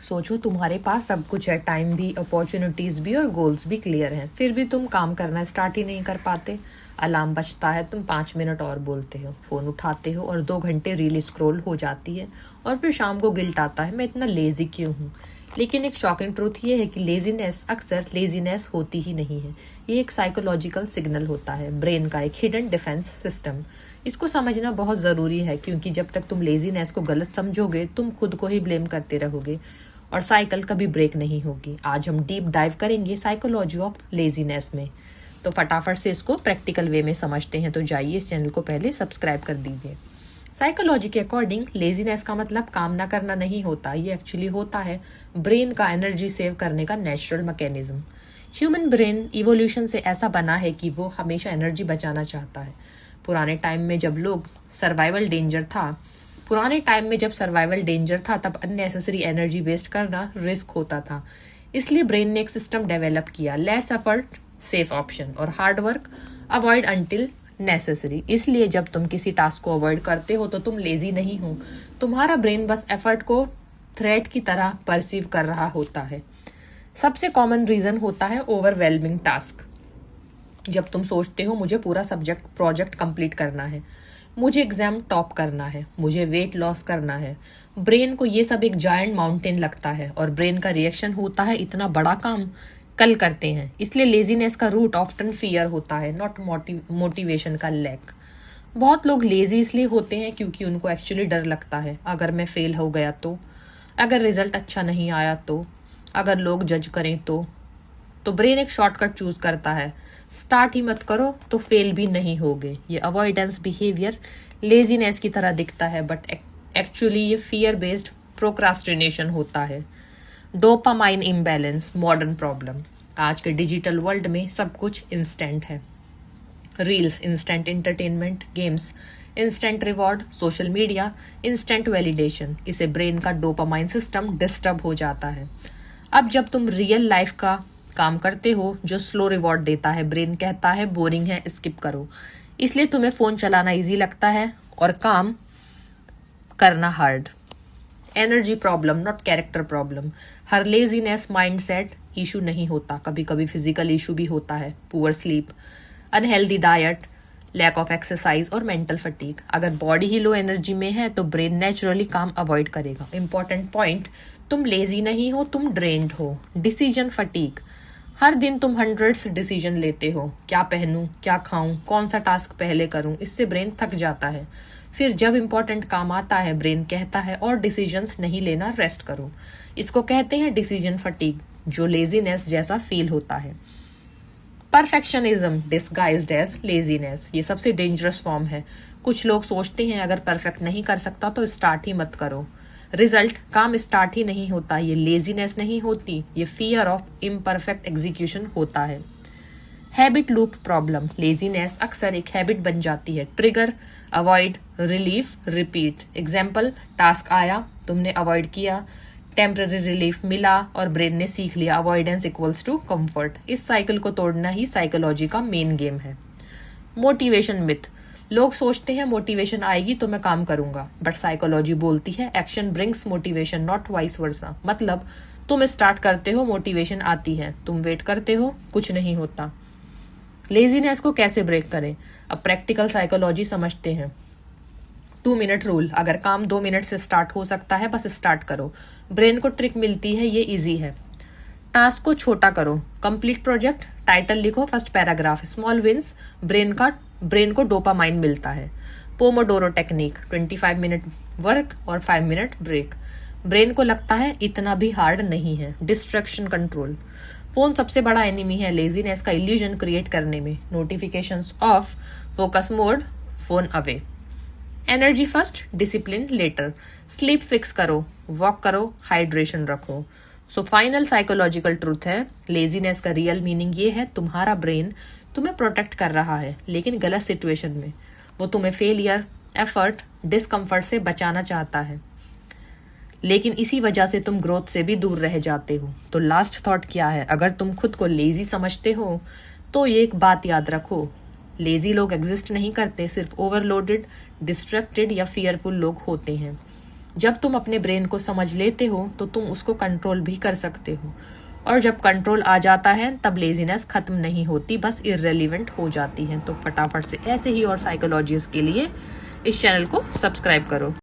सोचो तुम्हारे पास सब कुछ है, टाइम भी, अपॉर्चुनिटीज भी और गोल्स भी क्लियर हैं, फिर भी तुम काम करना स्टार्ट ही नहीं कर पाते। अलार्म बजता है, तुम 5 मिनट और बोलते हो, फोन उठाते हो और 2 घंटे रील स्क्रॉल हो जाती है और फिर शाम को गिल्ट आता है, मैं इतना लेजी क्यों हूँ। लेकिन एक शॉकिंग ट्रूथ ये है कि लेजीनेस अक्सर लेजीनेस होती ही नहीं है। ये एक साइकोलॉजिकल सिग्नल होता है, ब्रेन का एक हिडन डिफेंस सिस्टम। इसको समझना बहुत ज़रूरी है, क्योंकि जब तक तुम लेजीनेस को गलत समझोगे तुम खुद को ही ब्लेम करते रहोगे और साइकिल कभी ब्रेक नहीं होगी। आज हम डीप डाइव करेंगे साइकोलॉजी ऑफ लेजीनेस में। तो फटाफट से इसको प्रैक्टिकल वे में समझते हैं। तो जाइए इस चैनल को पहले सब्सक्राइब कर दीजिए। साइकोलॉजी के अकॉर्डिंग लेजीनेस का मतलब काम ना करना नहीं होता, ये एक्चुअली होता है ब्रेन का एनर्जी सेव करने का natural mechanism. Human brain evolution से ऐसा बना है कि वो हमेशा एनर्जी बचाना चाहता है। पुराने टाइम में जब सर्वाइवल डेंजर था तब अननेसेसरी एनर्जी वेस्ट करना रिस्क होता था। इसलिए ब्रेन ने एक सिस्टम डेवलप किया, लेस एफर्ट सेफ ऑप्शन और hard work avoid until necessary. इसलिए जब तुम किसी टास्क को अवॉइड करते हो तो तुम लेजी नहीं हो, तुम्हारा ब्रेन बस एफर्ट को थ्रेट की तरह परसीव कर रहा होता है। सबसे कॉमन रीजन होता है ओवरवेलमिंग टास्क। जब तुम सोचते हो मुझे पूरा सब्जेक्ट प्रोजेक्ट कंप्लीट करना है, मुझे एग्जाम टॉप करना है, मुझे वेट लॉस करना है, ब्रेन को ये सब एक जायंट माउंटेन लगता है और ब्रेन का रिएक्शन होता है इतना बड़ा काम कल करते हैं। इसलिए लेजीनेस का रूट ऑफ्टन फियर होता है, नॉट मोटिवेशन का लैक। बहुत लोग लेजी इसलिए होते हैं क्योंकि उनको एक्चुअली डर लगता है, अगर मैं फेल हो गया तो, अगर रिजल्ट अच्छा नहीं आया तो, अगर लोग जज करें तो ब्रेन एक शॉर्टकट चूज करता है, स्टार्ट ही मत करो तो फेल भी नहीं होगे। ये अवॉइडेंस बिहेवियर लेजीनेस की तरह दिखता है, बट एक्चुअली ये फियर बेस्ड प्रोक्रास्टिनेशन होता है। Dopamine imbalance modern problem. आज के डिजिटल वर्ल्ड में सब कुछ इंस्टेंट है। Reels instant entertainment, games instant reward, social media instant validation. इसे ब्रेन का डोपामाइन सिस्टम डिस्टर्ब हो जाता है। अब जब तुम रियल लाइफ का काम करते हो जो स्लो रिवॉर्ड देता है, ब्रेन कहता है बोरिंग है, स्किप करो। इसलिए तुम्हें फोन चलाना इजी लगता है और काम करना hard. Energy problem not character problem. हर लेजीनेस माइंडसेट इशू नहीं होता, कभी कभी फिजिकल इशू भी होता है। Poor sleep, unhealthy diet, lack of exercise और मेंटल फटीग। अगर बॉडी ही लो एनर्जी में है तो ब्रेन नेचुरली काम अवॉइड करेगा। इंपॉर्टेंट पॉइंट, तुम लेजी नहीं हो, तुम ड्रेन्ड हो। डिसीजन फटीग, हर दिन तुम हंड्रेड्स डिसीजन लेते हो, क्या पहनूं, क्या खाऊं, कौन सा टास्क पहले करूं। इससे ब्रेन थक जाता है। फिर जब इंपॉर्टेंट काम आता है ब्रेन कहता है और डिसीजंस नहीं लेना, रेस्ट करो। इसको कहते हैं डिसीजन फटीग, जो लेजीनेस जैसा फील होता है। परफेक्शनिज्म डिस्गाइज्ड एज लेजीनेस, ये सबसे डेंजरस फॉर्म है। कुछ लोग सोचते हैं अगर परफेक्ट नहीं कर सकता तो स्टार्ट ही मत करो। रिजल्ट, काम स्टार्ट ही नहीं होता। ये लेजीनेस नहीं होती, ये फियर ऑफ इम्परफेक्ट एग्जीक्यूशन होता है। हैबिट लूप प्रॉब्लम, लेजीनेस अक्सर एक हैबिट बन जाती है। Trigger, avoid, relief, repeat. Example, task आया, तुमने अवॉइड किया, टेम्पररी रिलीफ मिला और ब्रेन ने सीख लिया अवॉइडेंस इक्वल्स टू कंफर्ट। इस साइकिल को तोड़ना ही साइकोलॉजी का मेन गेम है। मोटिवेशन मिथ, लोग सोचते हैं मोटिवेशन आएगी तो मैं काम करूंगा, बट साइकोलॉजी बोलती है action brings motivation not vice versa. मतलब तुम स्टार्ट करते हो, मोटिवेशन आती है, तुम वेट करते हो, कुछ नहीं होता। लेजीनेस को कैसे ब्रेक करें? अब प्रैक्टिकल साइकोलॉजी समझते हैं। 2 मिनट रूल, अगर काम 2 मिनट से स्टार्ट हो सकता है बस स्टार्ट करो। ब्रेन को ट्रिक मिलती है, ये इजी है। टास्क को छोटा करो, कंप्लीट प्रोजेक्ट, टाइटल लिखो, first paragraph. Small wins, brain को डोपामाइन मिलता है। पोमोडोरो टेक्निक, 25 मिनट वर्क और 5 मिनट ब्रेक। ब्रेन को लगता है इतना भी हार्ड नहीं है। डिस्ट्रैक्शन कंट्रोल, फोन सबसे बड़ा एनिमी है लेजीनेस का इल्यूजन क्रिएट करने में। Notifications off, focus mode, phone away. Energy first, discipline later. Sleep fix करो, वॉक करो, हाइड्रेशन रखो। सो फाइनल साइकोलॉजिकल ट्रूथ है, लेजीनेस का रियल मीनिंग ये है, तुम्हारा ब्रेन तुम्हें प्रोटेक्ट कर रहा है लेकिन गलत सिचुएशन में। वो तुम्हें फेलियर, एफर्ट, डिस्कम्फर्ट से बचाना चाहता है, लेकिन इसी वजह से तुम ग्रोथ से भी दूर रह जाते हो। तो लास्ट थॉट क्या है? अगर तुम खुद को लेजी समझते हो तो ये एक बात याद रखो, लेजी लोग एग्जिस्ट नहीं करते, सिर्फ ओवरलोडेड, डिस्ट्रैक्टेड या फियरफुल लोग होते हैं। जब तुम अपने ब्रेन को समझ लेते हो तो तुम उसको कंट्रोल भी कर सकते हो, और जब कंट्रोल आ जाता है तब लेजीनेस खत्म नहीं होती, बस इररेलेवेंट हो जाती है। तो फटाफट से ऐसे ही और साइकोलॉजीज के लिए इस चैनल को सब्सक्राइब करो।